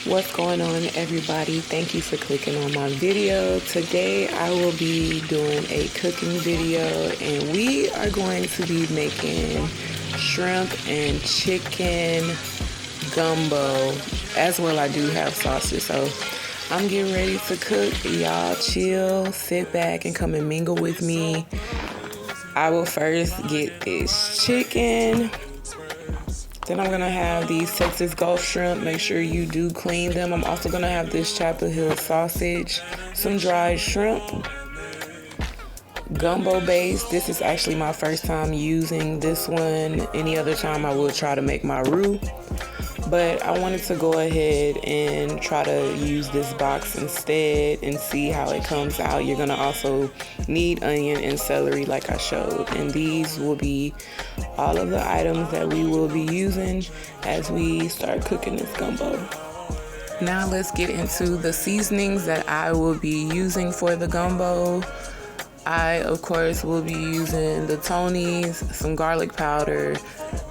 What's going on, everybody? Thank you for clicking on my video. Today I will be doing a cooking video, and we are going to be making shrimp and chicken gumbo. As well, I do have sausage, so I'm getting ready to cook. Y'all chill, sit back, and come and mingle with me. I will first get this chicken. Then I'm gonna have these Texas Gulf shrimp. Make sure you do clean them. I'm also gonna have this Chapel Hill sausage, some dried shrimp, gumbo base. This is actually my first time using this one. Any other time I will try to make my roux. But I wanted to go ahead and try to use this box instead and see how it comes out. You're gonna also need onion and celery like I showed. And these will be all of the items that we will be using as we start cooking this gumbo. Now let's get into the seasonings that I will be using for the gumbo. I, of course, will be using the Tony's, some garlic powder,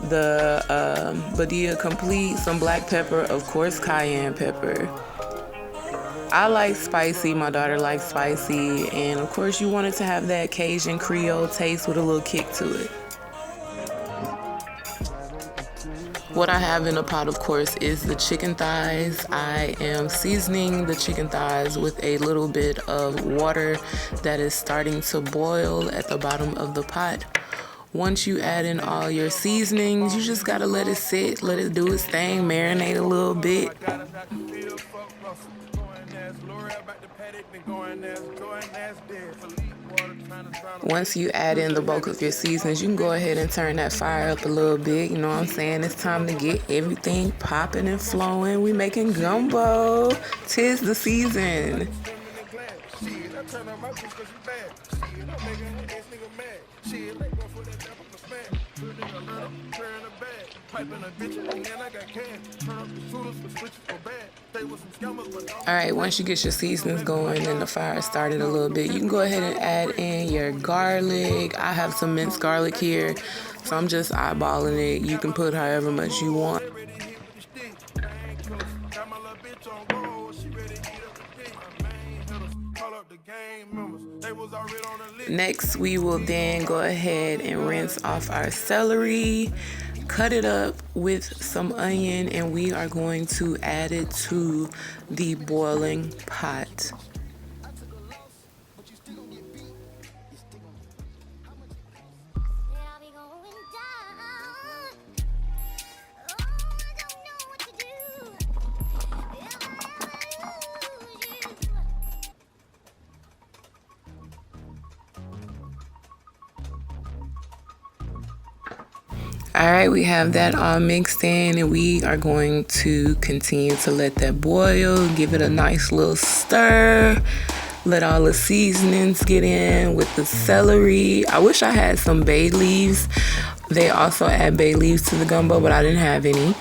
the Badia Complete, some black pepper, of course, cayenne pepper. I like spicy, my daughter likes spicy, and of course you wanted to have that Cajun creole taste with a little kick to it. What I have in a pot, of course, is the chicken thighs. I am seasoning the chicken thighs with a little bit of water that is starting to boil at the bottom of the pot. Once you add in all your seasonings, you just gotta let it sit, let it do its thing, marinate a little bit. Once you add in the bulk of your seasonings, you can go ahead and turn that fire up a little bit. You know what I'm saying? It's time to get everything popping and flowing. We making gumbo. 'Tis the season. Alright, once you get your seasonings going and the fire started a little bit, you can go ahead and add in your garlic. I have some minced garlic here, so I'm just eyeballing it. You can put however much you want. Next, we will then go ahead and rinse off our celery, cut it up with some onion, and we are going to add it to the boiling pot. All right, we have that all mixed in, and we are going to continue to let that boil, give it a nice little stir, let all the seasonings get in with the celery. I wish I had some bay leaves. They also add bay leaves to the gumbo, but I didn't have any.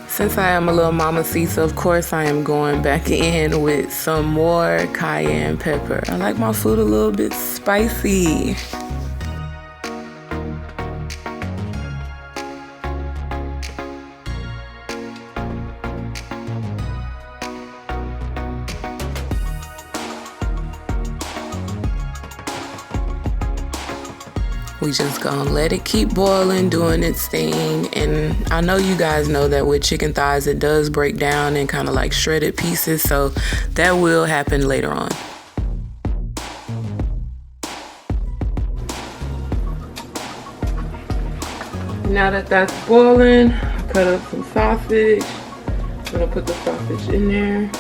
Since I am a little mamacita, of course I am going back in with some more cayenne pepper. I like my food a little bit spicy. We just gonna let it keep boiling, doing its thing. And I know you guys know that with chicken thighs, it does break down in kind of like shredded pieces, so that will happen later on. Now that that's boiling, I cut up some sausage. I'm gonna put the sausage in there.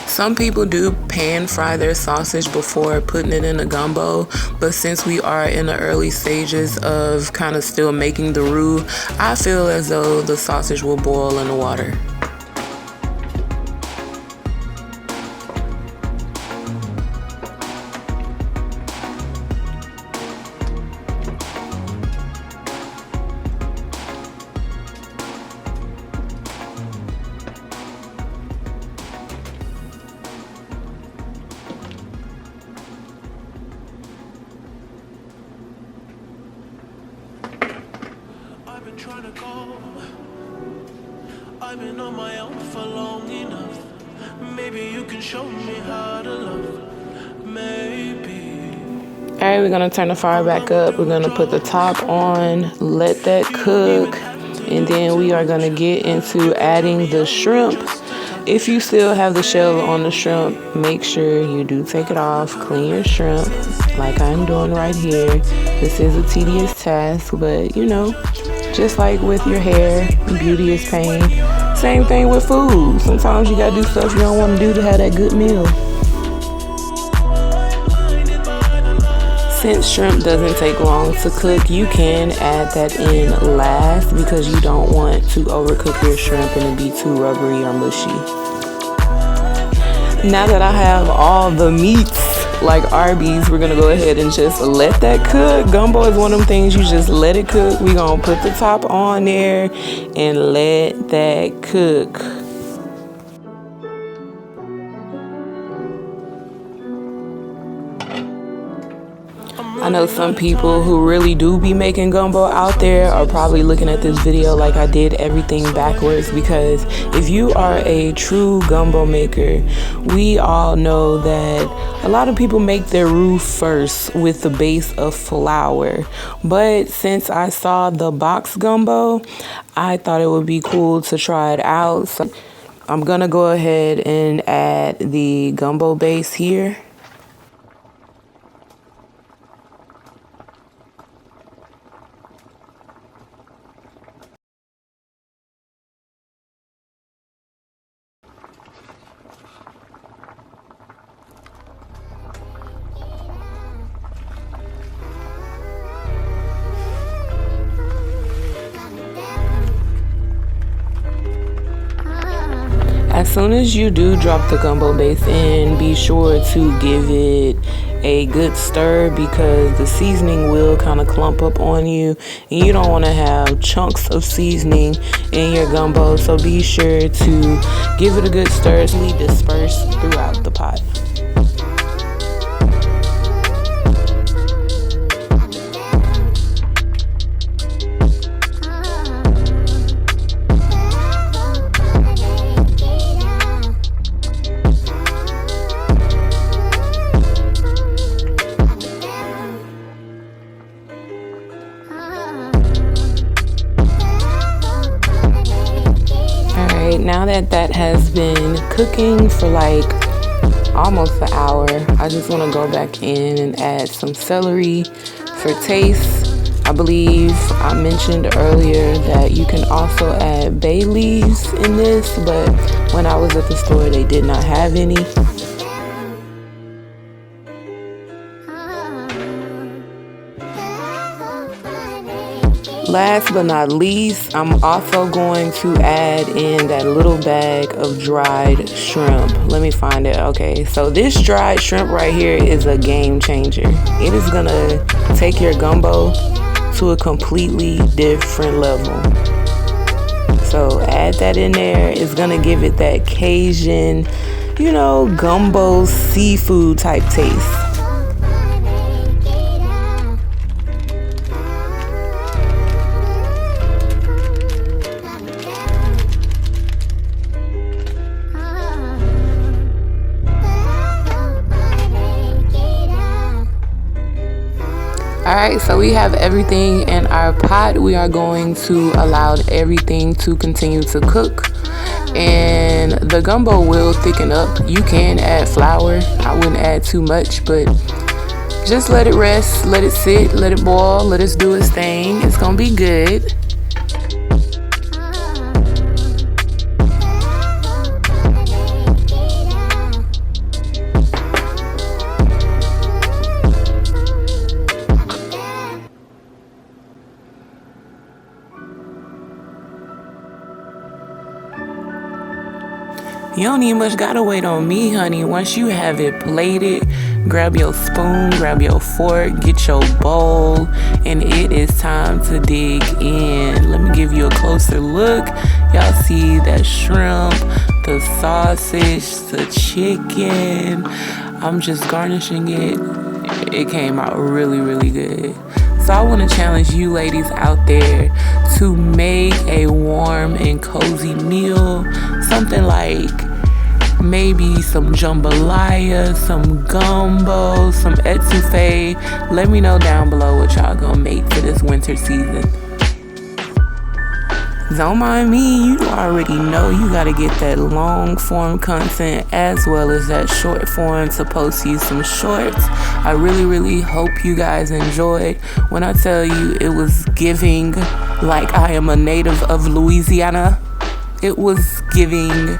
Some people do pan fry their sausage before putting it in a gumbo, but since we are in the early stages of kind of still making the roux, I feel as though the sausage will boil in the water. I've been on my own for long enough. Maybe you can show me how to love. Maybe. Alright, we're gonna turn the fire back up. We're gonna put the top on, let that cook, and then we are gonna get into adding the shrimp. If you still have the shell on the shrimp, make sure you do take it off, clean your shrimp, like I'm doing right here. This is a tedious task, but you know, just like with your hair, beauty is pain. Same thing with food. Sometimes you gotta do stuff you don't want to do to have that good meal. Since shrimp doesn't take long to cook, you can add that in last because you don't want to overcook your shrimp and it be too rubbery or mushy. Now that I have all the meats like Arby's, we're gonna go ahead and just let that cook. Gumbo is one of them things you just let it cook. We're gonna put the top on there and let that cook. I know some people who really do be making gumbo out there are probably looking at this video like I did everything backwards, because if you are a true gumbo maker, we all know that a lot of people make their roux first with the base of flour. But since I saw the box gumbo, I thought it would be cool to try it out. So I'm gonna go ahead and add the gumbo base here. As soon as you do drop the gumbo base in, be sure to give it a good stir because the seasoning will kind of clump up on you and you don't want to have chunks of seasoning in your gumbo, so be sure to give it a good stir so it disperse throughout the pot. Now that has been cooking for like almost an hour, I just want to go back in and add some celery for taste. I believe I mentioned earlier that you can also add bay leaves in this, but when I was at the store they did not have any. Last but not least, I'm also going to add in that little bag of dried shrimp. Let me find it. Okay, so this dried shrimp right here is a game changer. It is gonna take your gumbo to a completely different level. So add that in there. It's gonna give it that Cajun, you know, gumbo seafood type taste. Alright, so we have everything in our pot. We are going to allow everything to continue to cook. And the gumbo will thicken up. You can add flour. I wouldn't add too much, but just let it rest, let it sit, let it boil, let it do its thing. It's gonna be good. You don't even much gotta wait on me, honey. Once you have it plated, grab your spoon, grab your fork, get your bowl, and it is time to dig in. Let me give you a closer look. Y'all see that shrimp, the sausage, the chicken. I'm just garnishing it. It came out really, really good. So I want to challenge you ladies out there to make a warm and cozy meal. Something like maybe some jambalaya, some gumbo, some etouffee. Let me know down below what y'all gonna make for this winter season. Don't mind me, you already know you gotta get that long form content as well as that short form to post you some shorts. I really hope you guys enjoyed. When I tell you it was giving like I am a native of Louisiana, it was giving